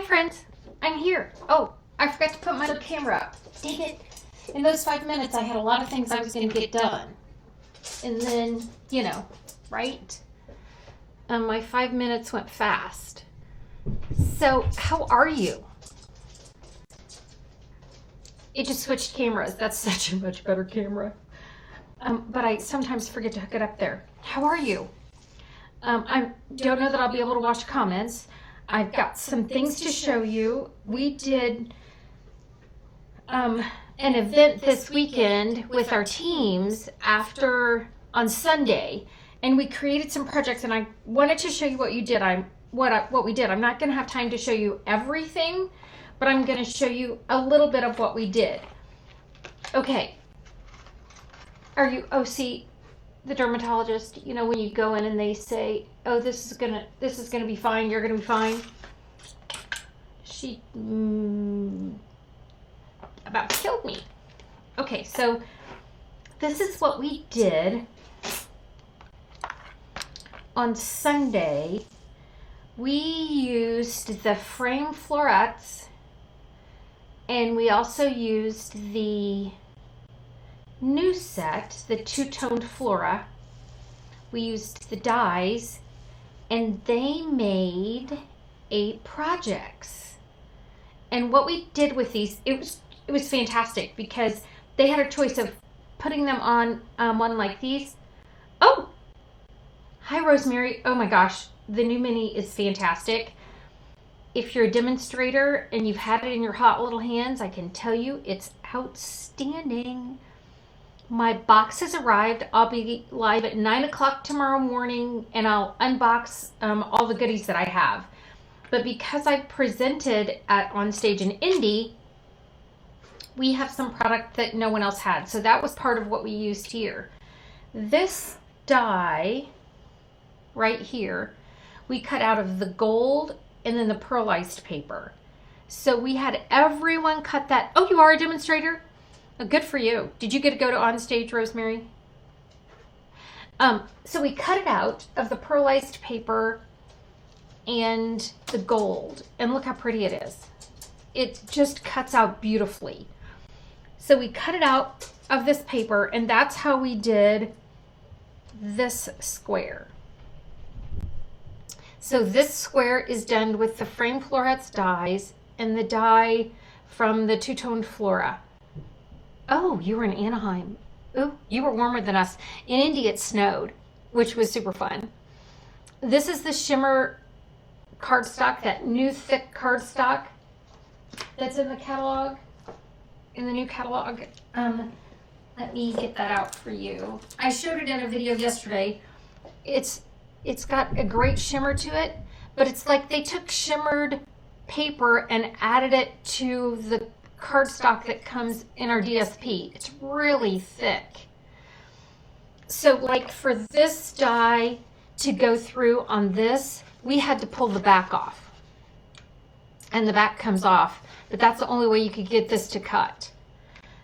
friends, I'm here. Oh, I forgot to put my little camera up. Dang it. In those 5 minutes, I had a lot of things I was going to get done. And then, you know, right? My 5 minutes went fast. So, how are you? It just switched cameras. That's such a much better camera. But I sometimes forget to hook it up there. How are you? I don't know that I'll be able to watch comments. I've got some things to show you. We did an event this weekend with our teams on Sunday, and we created some projects, and I wanted to show you what you did. What we did. I'm not going to have time to show you everything, but I'm going to show you a little bit of what we did. Okay. See, the dermatologist, you know, when you go in and they say, oh, this is gonna be fine, you're gonna be fine. She about killed me. Okay, so this is what we did on Sunday. We used the frame Florets, and we also used the new set, the two-toned Flora. We used the dies, and they made 8 projects. And what we did with these, it was fantastic, because they had a choice of putting them on one like these. Oh, hi Rosemary. Oh my gosh, the new mini is fantastic. If you're a demonstrator and you've had it in your hot little hands, I can tell you it's outstanding. My box has arrived. I'll be live at 9 o'clock tomorrow morning, and I'll unbox all the goodies that I have. But because I presented on stage in Indy, we have some product that no one else had. So that was part of what we used here. This die right here, we cut out of the gold and then the pearlized paper. So we had everyone cut that. Oh, you are a demonstrator? Oh, good for you. Did you get to go to on stage, Rosemary? So we cut it out of the pearlized paper and the gold. And look how pretty it is. It just cuts out beautifully. So we cut it out of this paper, and that's how we did this square. So this square is done with the frame Florets dies and the die from the two-toned Flora. Oh, you were in Anaheim. Oh, you were warmer than us. In Indy, it snowed, which was super fun. This is the shimmer cardstock, that new thick cardstock that's in the catalog, in the new catalog. Let me get that out for you. I showed it in a video yesterday. It's got a great shimmer to it, but it's like they took shimmered paper and added it to the cardstock that comes in our DSP. It's really thick. So like for this die to go through on this, we had to pull the back off. And the back comes off, but that's the only way you could get this to cut.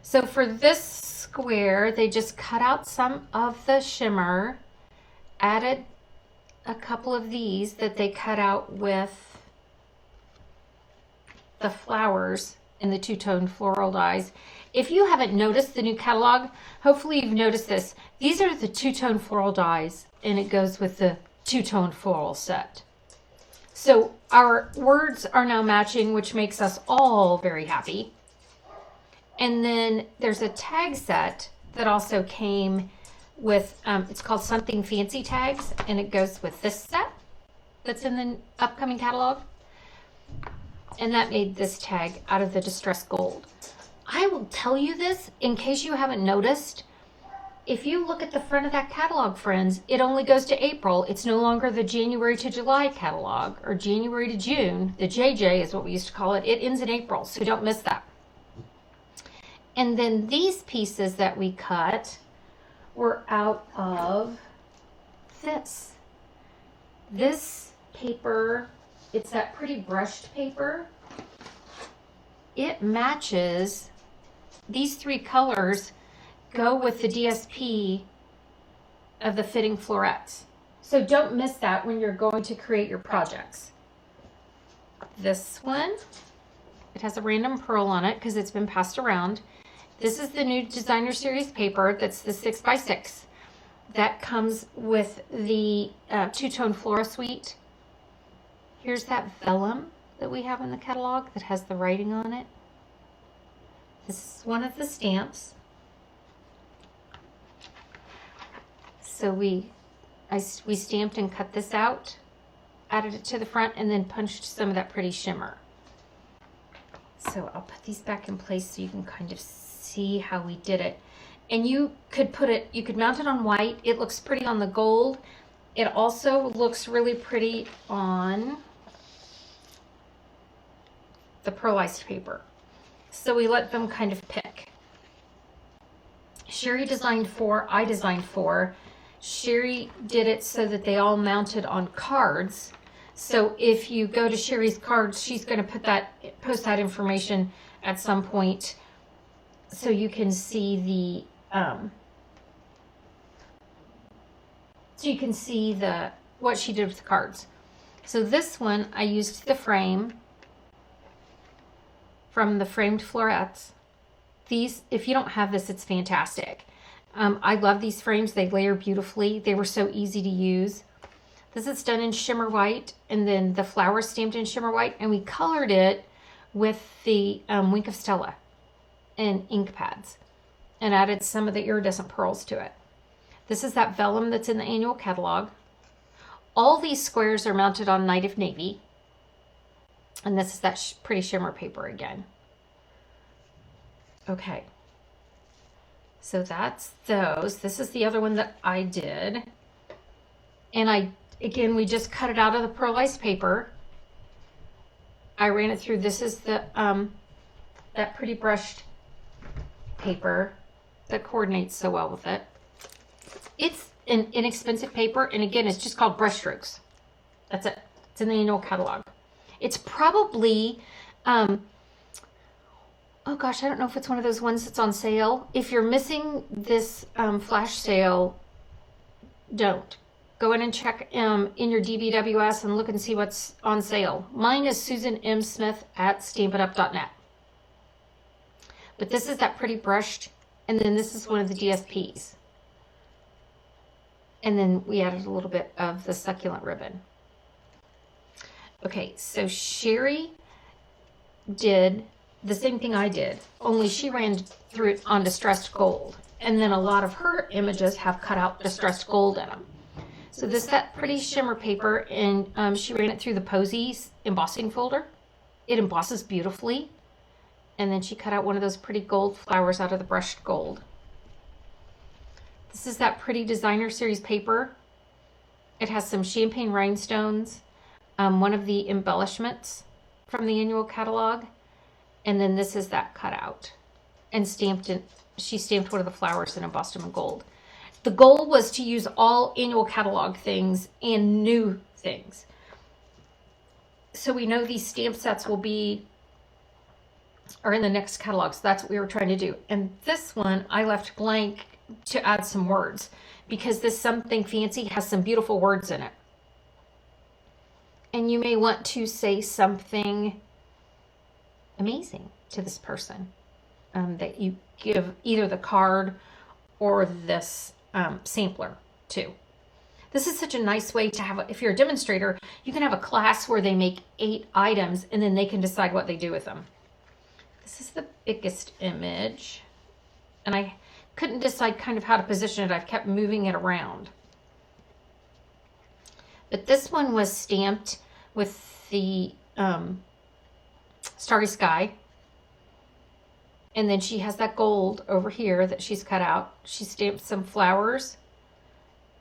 So for this square, they just cut out some of the shimmer, added a couple of these that they cut out with the flowers in the two-tone floral dies. If you haven't noticed the new catalog, hopefully you've noticed this. These are the two-tone floral dies, and it goes with the two-tone floral set. So our words are now matching, which makes us all very happy. And then there's a tag set that also came with, it's called Something Fancy Tags, and it goes with this set that's in the upcoming catalog. And that made this tag out of the distressed gold. I will tell you this in case you haven't noticed. If you look at the front of that catalog, friends, it only goes to April. It's no longer the January to July catalog or January to June. The JJ is what we used to call it. It ends in April, so don't miss that. And then these pieces that we cut were out of this. This paper, it's that pretty brushed paper. It matches, these 3 colors go with the DSP of the fitting florets. So don't miss that when you're going to create your projects. this one. It has a random pearl on it because it's been passed around. This is the new designer series paper. That's the 6x6. That comes with the two-tone Flora suite. Here's that vellum that we have in the catalog that has the writing on it. This is one of the stamps. So we stamped and cut this out, added it to the front, and then punched some of that pretty shimmer. So I'll put these back in place so you can kind of see how we did it. And you could mount it on white. It looks pretty on the gold. It also looks really pretty on the pearlized paper. So we let them kind of pick. Sherry designed 4, I designed 4. Sherry did it so that they all mounted on cards. So if you go to Sherry's cards, she's going to post that information at some point so you can see what she did with the cards. So this one, I used the frame from the framed Florets. These, if you don't have this, it's fantastic. I love these frames. They layer beautifully. They were so easy to use. This is done in shimmer white, and then the flower stamped in shimmer white, and we colored it with the Wink of Stella and ink pads and added some of the iridescent pearls to it. This is that vellum that's in the annual catalog. All these squares are mounted on Night of Navy, and this is that pretty shimmer paper again. Okay. So that's those. This is the other one that I did. And again, we just cut it out of the pearlized paper. I ran it through. This is the that pretty brushed paper that coordinates so well with it. It's an inexpensive paper, and again, it's just called brush strokes. That's it. It's in the annual catalog. It's probably oh gosh, I don't know if it's one of those ones that's on sale. If you're missing this flash sale, don't. Go in and check in your DBWS and look and see what's on sale. Mine is Susan M. Smith at stampitup.net. But this is that pretty brushed, and then this is one of the DSPs. And then we added a little bit of the succulent ribbon. Okay, so Sherry did the same thing I did, only she ran through it on distressed gold. And then a lot of her images have cut out distressed gold in them. So this is that pretty shimmer paper, and she ran it through the Posies embossing folder. It embosses beautifully. And then she cut out one of those pretty gold flowers out of the brushed gold. This is that pretty designer series paper. It has some champagne rhinestones, one of the embellishments from the annual catalog. And then this is that cutout and stamped in. She stamped one of the flowers and embossed them in gold. The goal was to use all annual catalog things and new things. So we know these stamp sets are in the next catalog. So that's what we were trying to do. And this one I left blank to add some words because this Something Fancy has some beautiful words in it. And you may want to say something amazing to this person that you give either the card or this sampler to. This is such a nice way to have, if you're a demonstrator, you can have a class where they make 8 items and then they can decide what they do with them. This is the biggest image, and I couldn't decide kind of how to position it. I've kept moving it around. But this one was stamped with the Starry Sky. And then she has that gold over here that she's cut out. She stamped some flowers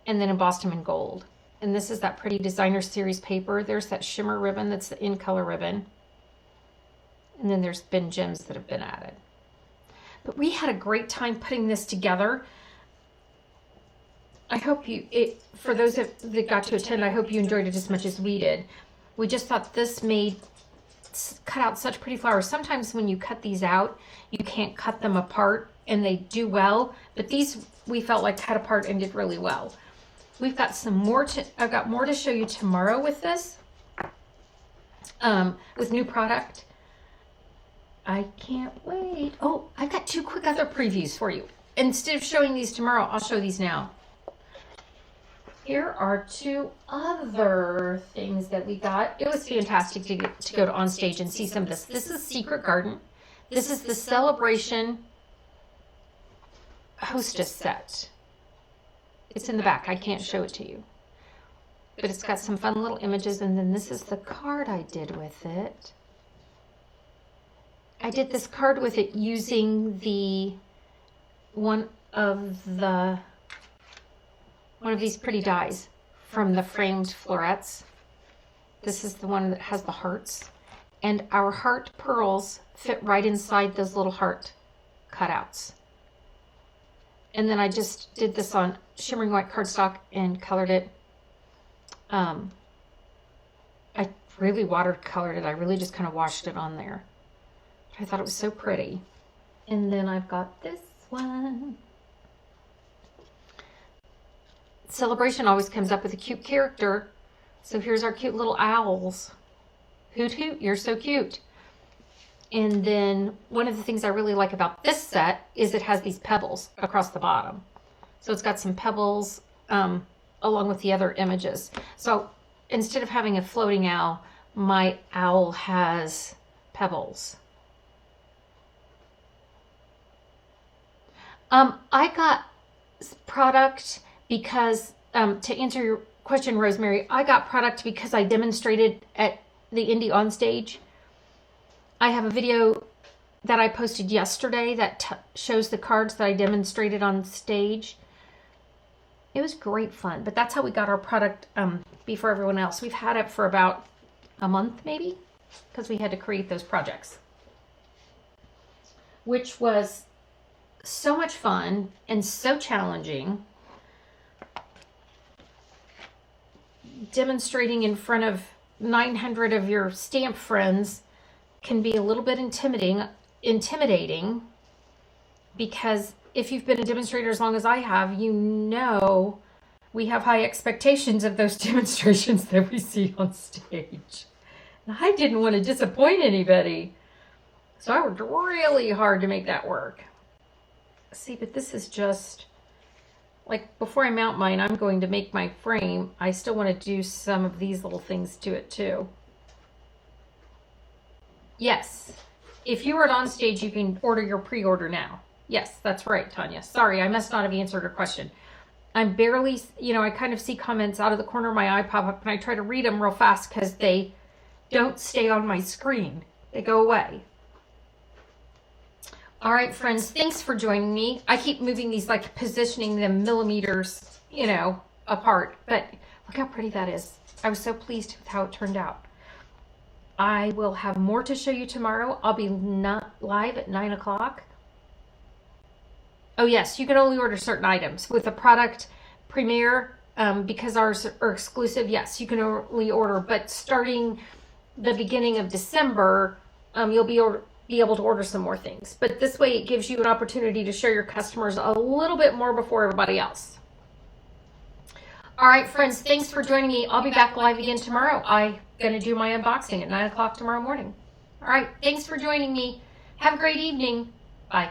and then embossed them in gold. And this is that pretty designer series paper. There's that shimmer ribbon that's the in color ribbon. And then there's been gems that have been added. But we had a great time putting this together. I hope for those that got to attend, I hope you enjoyed it as much as we did. We just thought this cut out such pretty flowers. Sometimes when you cut these out, you can't cut them apart and they do well, but these we felt like cut apart and did really well. We've got I've got more to show you tomorrow with this. with new product. I can't wait. Oh, I've got 2 quick other previews for you. Instead of showing these tomorrow, I'll show these now. Here are 2 other things that we got. It was fantastic to go to On Stage and see some of this. This is Secret Garden. This is the Celebration Hostess set. It's in the back. I can't show it to you. But it's got some fun little images, and then this is the card I did with it. I did this card with it using the one of these pretty dies from the framed Florets. This is the one that has the hearts, and our heart pearls fit right inside those little heart cutouts. And then I just did this on shimmering white cardstock and colored it. I really watercolored it. I really just kind of washed it on there. I thought it was so pretty. And then I've got this one. Celebration always comes up with a cute character. So here's our cute little owls. Hoot hoot, you're so cute. And then one of the things I really like about this set is it has these pebbles across the bottom. So it's got some pebbles along with the other images. So instead of having a floating owl, my owl has pebbles. I got product because, to answer your question, Rosemary, I got product because I demonstrated at the Indie On Stage. I have a video that I posted yesterday that shows the cards that I demonstrated on stage. It was great fun, but that's how we got our product before everyone else. We've had it for about a month maybe, because we had to create those projects, which was so much fun and so challenging. Demonstrating in front of 900 of your stamp friends can be a little bit intimidating, because if you've been a demonstrator as long as I have, you know we have high expectations of those demonstrations that we see on stage. And I didn't want to disappoint anybody, so I worked really hard to make that work. See, but this is just, like, before I mount mine, I'm going to make my frame. I still want to do some of these little things to it too. Yes, if you are on stage, you can order your pre-order now. Yes, that's right, Tanya. Sorry, I must not have answered your question. I'm barely, I kind of see comments out of the corner of my eye pop up, and I try to read them real fast because they don't stay on my screen. They go away. All right, friends, thanks for joining me. I keep moving these, like positioning them millimeters, apart. But look how pretty that is. I was so pleased with how it turned out. I will have more to show you tomorrow. I'll be not live at 9 o'clock. Oh yes, you can only order certain items. With the product premiere, because ours are exclusive, yes, you can only order. But starting the beginning of December, you'll be able to order some more things. But this way it gives you an opportunity to show your customers a little bit more before everybody else. All right, friends, thanks for joining me. I'll be back live again tomorrow. I'm going to do my unboxing at 9 o'clock tomorrow morning. All right, thanks for joining me. Have a great evening. Bye.